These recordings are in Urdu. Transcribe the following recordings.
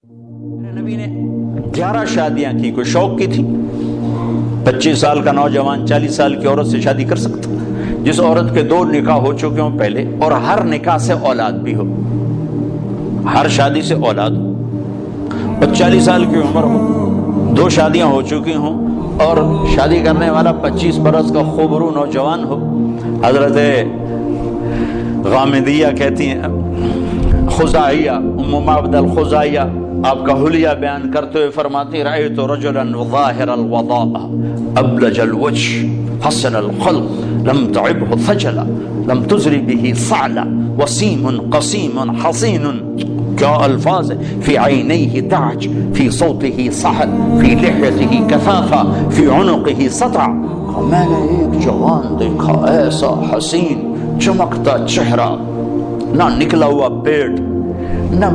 نبی نے 11 شادیاں کی، کوئی شوق کی تھی؟ 25 سال کا نوجوان 40 سال کی عورت سے شادی کر سکتا؟ جس عورت کے 2 نکاح ہو چکے ہوں پہلے، اور ہر نکاح سے اولاد بھی ہو، ہر شادی سے اولاد ہو، اور 40 سال کی عمر ہو، 2 شادیاں ہو چکی ہوں، اور شادی کرنے والا 25 برس کا خوبرو نوجوان ہو۔ حضرت غامدیہ کہتی ہیں، خزائیہ ام معبد الخزائیہ آپ کا حلیہ بیان کرتے ہوئے فرماتی، رأیت رجلا ظاہر الوضاء ابلج الوجه حسن الخلق لم تعبه ثجلا لم تزری به صعلا وسیم قسیم حسین، کیا الفاظ، فی عینیہ دعج فی صوتہ صحل فی لحیتہ کثافہ فی عنقہ سطع۔ میں نے ایک جوان دیکھا ایسا حسین چمکتا چہرہ، نہ نکلا ہوا پیٹ، نہ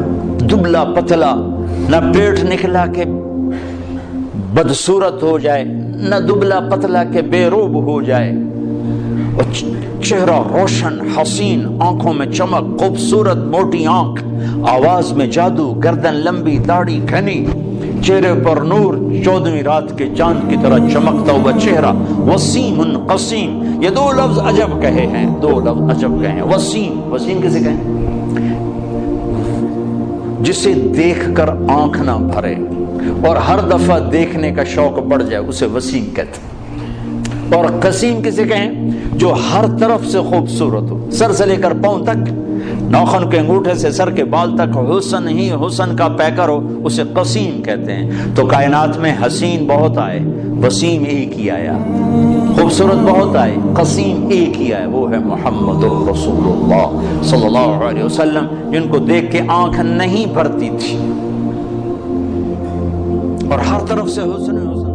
دبلا پتلا، نہ پیٹ نکلا کہ بدصورت ہو جائے، نہ دبلا پتلا کہ بے روب ہو جائے، اور چہرہ روشن حسین، آنکھوں میں چمک، خوبصورت موٹی آنکھ، آواز میں جادو، گردن لمبی، داڑھی گھنی، چہرے پر نور، 14ویں رات کے چاند کی طرح چمکتا ہوا چہرہ، وسیم قسیم۔ یہ 2 لفظ عجب کہے ہیں، 2 لفظ عجب کہے ہیں۔ وسیم، وسیم کسے کہیں؟ جسے دیکھ کر آنکھ نہ بھرے اور ہر دفعہ دیکھنے کا شوق بڑھ جائے، اسے وسیم کہتے ہیں۔ اور قسیم کسے کہیں؟ جو ہر طرف سے خوبصورت ہو، سر سے لے کر پاؤں تک، ناخن کے انگوٹھے سے سر کے بال تک حسن ہی حسن کا پیکر ہو، اسے قسیم کہتے ہیں۔ تو کائنات میں حسین بہت آئے، وسیم ایک ہی آیا، خوبصورت بہت آئے، قسیم ایک ہی آیا، وہ ہے محمد الرسول اللہ صلی اللہ علیہ وسلم، جن کو دیکھ کے آنکھ نہیں بھرتی تھی، اور ہر طرف سے حسن حسن